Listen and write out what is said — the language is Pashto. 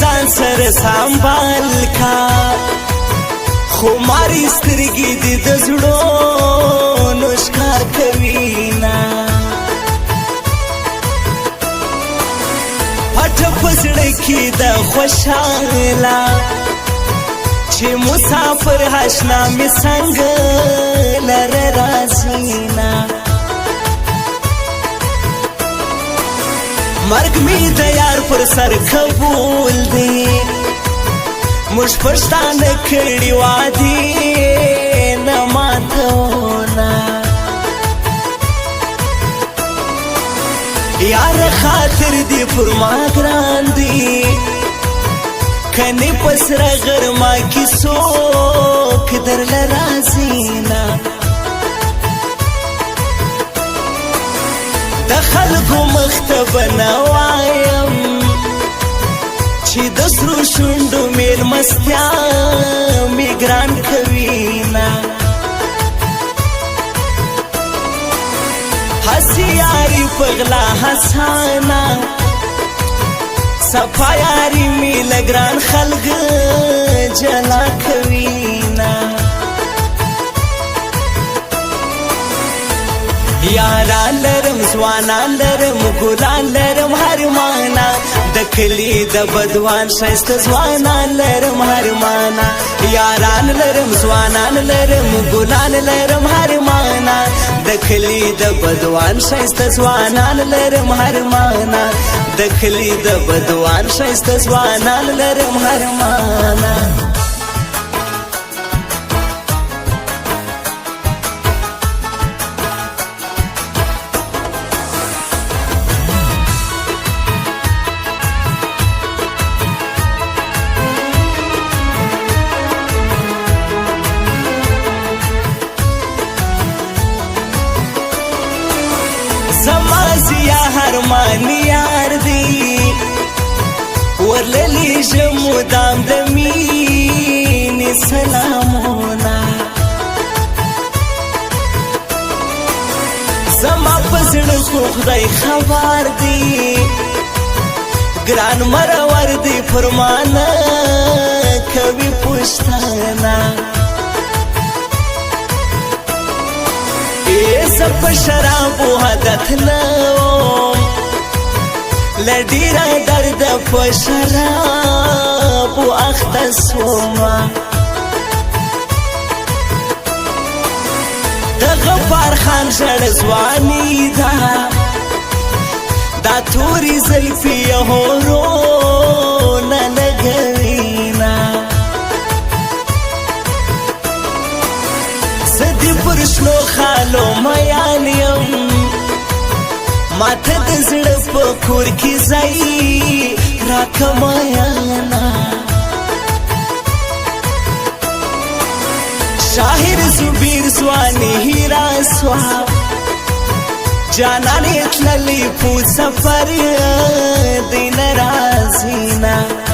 ځان سره سنبال کا خماري سترګې دې د زړونو ښکار کوي نه پټ په زړه کې د خوشحاله چې مسافر اشنا مې څنګه لره راځي نه مرګ می د یار پر سر قبول دی موږ پښتانه کړي وادي نه ماتونه یار خاطر دی پر ما ګران دی کني پسره غرما کی څوک درل راځي نه د خلکو مختب نه وایم چې د سرو شونډو میلمستیا مې ګران کوي نه هسې یاري په غلا حسانه صفا یاري مې له ګران خلک جلا کوي نه یاران لرم ځوانان لرم ګلان لرم هر معنا د کلي د بدوان ښایسته ځوانان لرم هر معنا یاران لرم ځوانان لرم ګلان لرم هر معنا د کلي د بدوان ښایسته ځوانان لرم هر معنا د کلي د بدوان ښایسته ځوانان لرم هر معنا زمازیا هرمان یار دی ورللی جمودام د مینې سلامونه زما په زړه خو خدای خبر دی ګران مرور دی پر ما نه کوي پوښتنه زپ شرابو عادت لوم لډیرا درد په شرابو اخته سوما د غفار خان ژړ ځواني دا دا توري زلفي هورو نه لګوي نه سدي پر شلو خالو میان یم ماته د زړه په کور کې ځای راکه میانا شاهر زبیر ځواني هیرا سوا جانانې تللې په سفر دین راځي نه